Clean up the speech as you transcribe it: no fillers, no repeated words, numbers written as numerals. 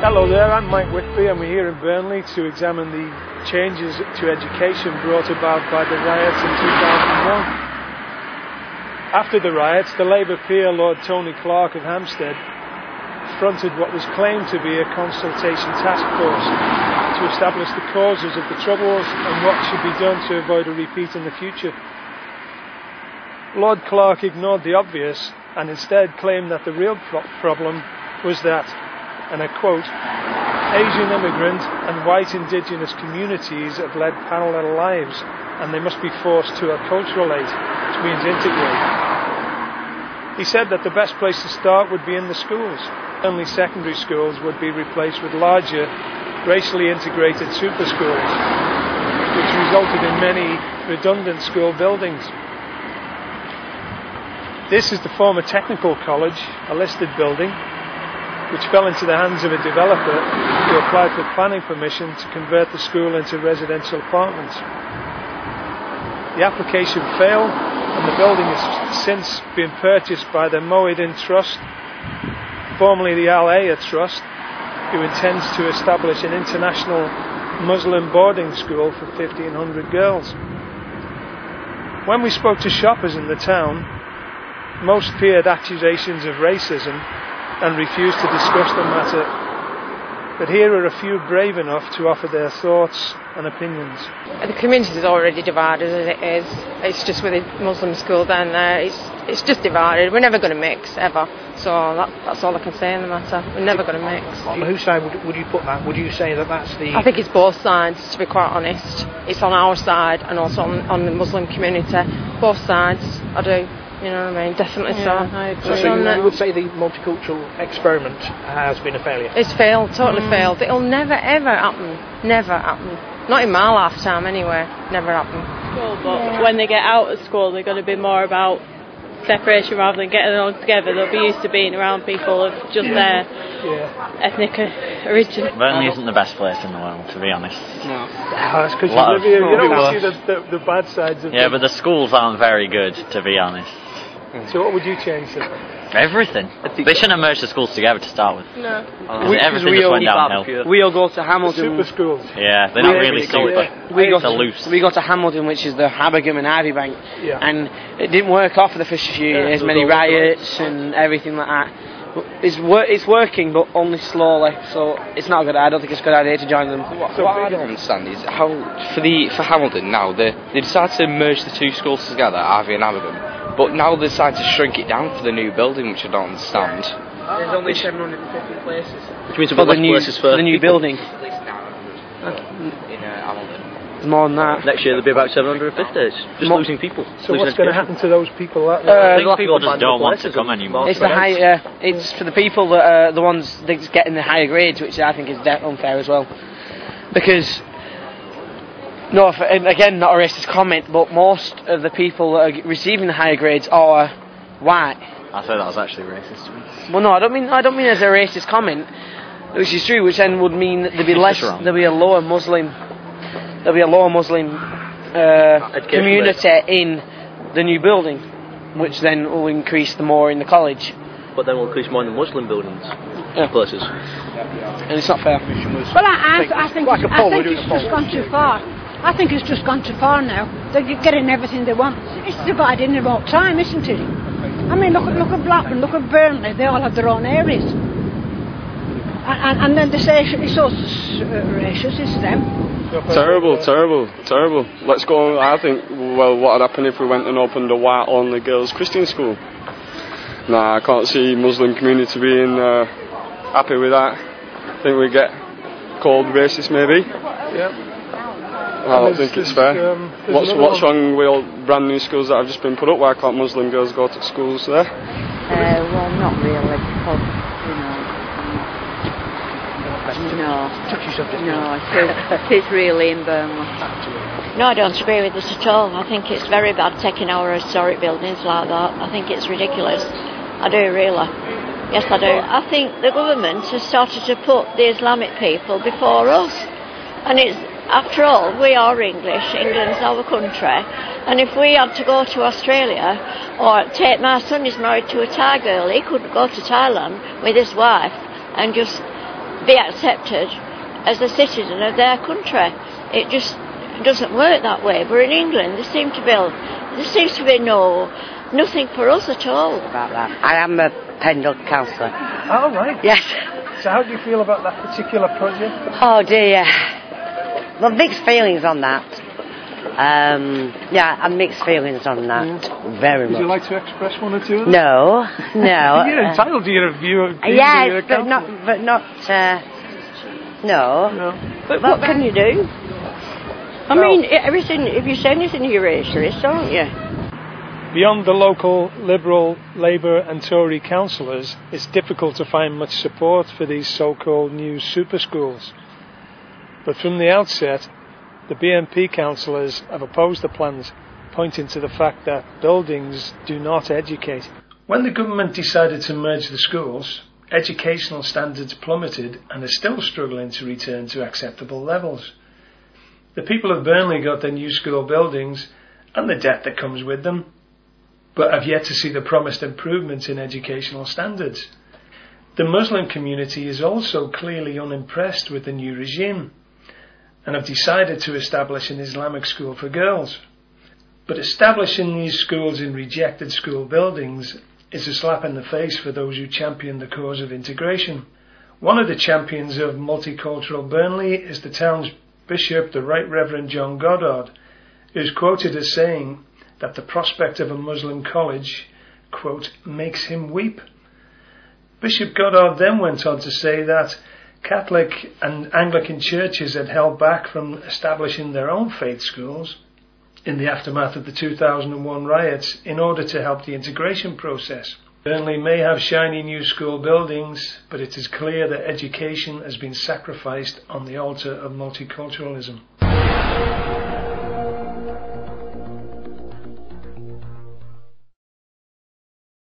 Hello there, I'm Mike Wycmbe and we're here in Burnley to examine the changes to education brought about by the riots in 2001. After the riots, the Labour peer Lord Tony Clark of Hampstead fronted what was claimed to be a consultation task force to establish the causes of the troubles and what should be done to avoid a repeat in the future. Lord Clark ignored the obvious and instead claimed that the real problem was that, and I quote, Asian immigrant and white indigenous communities have led parallel lives and they must be forced to acculturate, which means integrate. He said that the best place to start would be in the schools. Only secondary schools would be replaced with larger, racially integrated super schools, which resulted in many redundant school buildings. This is the former technical college, a listed building, which fell into the hands of a developer who applied for planning permission to convert the school into residential apartments. The application failed and the building has since been purchased by the Moeddin Trust, formerly the Al-Aya Trust, who intends to establish an international Muslim boarding school for 1,500 girls. When we spoke to shoppers in the town, most feared accusations of racism and refused to discuss the matter, but here are a few brave enough to offer their thoughts and opinions. The community is already divided as it is. It's just with the Muslim school down there, it's just divided. We're never going to mix, ever. So that's all I can say in the matter. We're never going to mix. On whose side would you put that? Would you say that that's the... I think it's both sides, to be quite honest. It's on our side and also on the Muslim community. Both sides, I do. You know what I mean? Definitely yeah, so. I agree. So you would say the multicultural experiment has been a failure? It's failed, totally failed. It'll never ever happen. Never happen. Not in my lifetime anyway. Never happen. But when they get out of school, they're going to be more about separation rather than getting along together. They'll be used to being around people of just their ethnic origin. Burnley isn't the best place in the world, to be honest. No. That's because you live here. You don't see the bad sides of but the schools aren't very good, to be honest. So what would you change then? Everything. They shouldn't have merged the schools together to start with. No. Everything just went downhill. We all go to Hamilton. Super schools. Yeah, they're not really super. They're loose. We go to Hamilton, which is the Habergam and Ivy Bank, and it didn't work off for the first few years. Many riots and everything like that. It's working, but only slowly. So it's not a good. I don't think it's a good idea to join them. What I don't understand is how for Hamilton now they decided to merge the two schools together, Ivy and Habergam. But now they decided to shrink it down for the new building, which I don't understand. There's only 750 places. Which means for the new building. At least 900 in Hamilton. There's more than that. Next year there'll be about 750. It's just losing people. So what's going to happen to those people? I think people just don't want to come anymore. It's the high. It's for the people that are the ones that's getting the higher grades, which I think is unfair as well. Because. No, again, not a racist comment, but most of the people that are receiving the higher grades are white. I thought that was actually racist to me. Well, no, I don't mean as a racist comment, which is true, which then would mean that there'd be a lower Muslim community in the new building, which then will increase the more in the college. But then we'll increase more in the Muslim buildings. Places. And it's not fair. Well, I think it's just gone too far. I think it's just gone too far now. They're getting everything they want. It's divided in about time, isn't it? I mean, look at Blackburn, look at Burnley. They all have their own areas. And then they say it's all racist, it's them. Terrible. Let's go. I think, well, what would happen if we went and opened a white-only girls' Christian school? Nah, I can't see Muslim community being happy with that. I think we get called racist, maybe. Yeah. I don't think it's fair. What's wrong with all brand new schools that have just been put up? Why can't Muslim girls go to schools there? Well, not really, because, Touchy subject. No, it is really in Burnley. No, I don't agree with this at all. I think it's very bad taking our historic buildings like that. I think it's ridiculous. I do, really. Yes, I do. I think the government has started to put the Islamic people before us. And it's, after all, we are English. England's our country. And if we had to go to Australia, or take my son is married to a Thai girl, he could go to Thailand with his wife and just be accepted as a citizen of their country. It just doesn't work that way. But in England, there seems to be nothing for us at all. About that. I am a Pendle councillor. Oh, right. Yes. So how do you feel about that particular project? Oh dear. Well, mixed feelings on that. Yeah, I'm mixed feelings on that. Very much. Would you like to express one or two of them? No. You're entitled to your view. Yes, but not. No. But what can you do? I mean, everything. If you say anything, you're racist, aren't you? Beyond the local Liberal, Labour and Tory councillors, it's difficult to find much support for these so-called new super schools. But from the outset, the BNP councillors have opposed the plans, pointing to the fact that buildings do not educate. When the government decided to merge the schools, educational standards plummeted and are still struggling to return to acceptable levels. The people of Burnley got their new school buildings and the debt that comes with them, but have yet to see the promised improvements in educational standards. The Muslim community is also clearly unimpressed with the new regime and have decided to establish an Islamic school for girls. But establishing these schools in rejected school buildings is a slap in the face for those who champion the cause of integration. One of the champions of multicultural Burnley is the town's bishop, the Right Reverend John Goddard, who is quoted as saying that the prospect of a Muslim college, quote, makes him weep. Bishop Goddard then went on to say that Catholic and Anglican churches had held back from establishing their own faith schools in the aftermath of the 2001 riots in order to help the integration process. Burnley may have shiny new school buildings, but it is clear that education has been sacrificed on the altar of multiculturalism.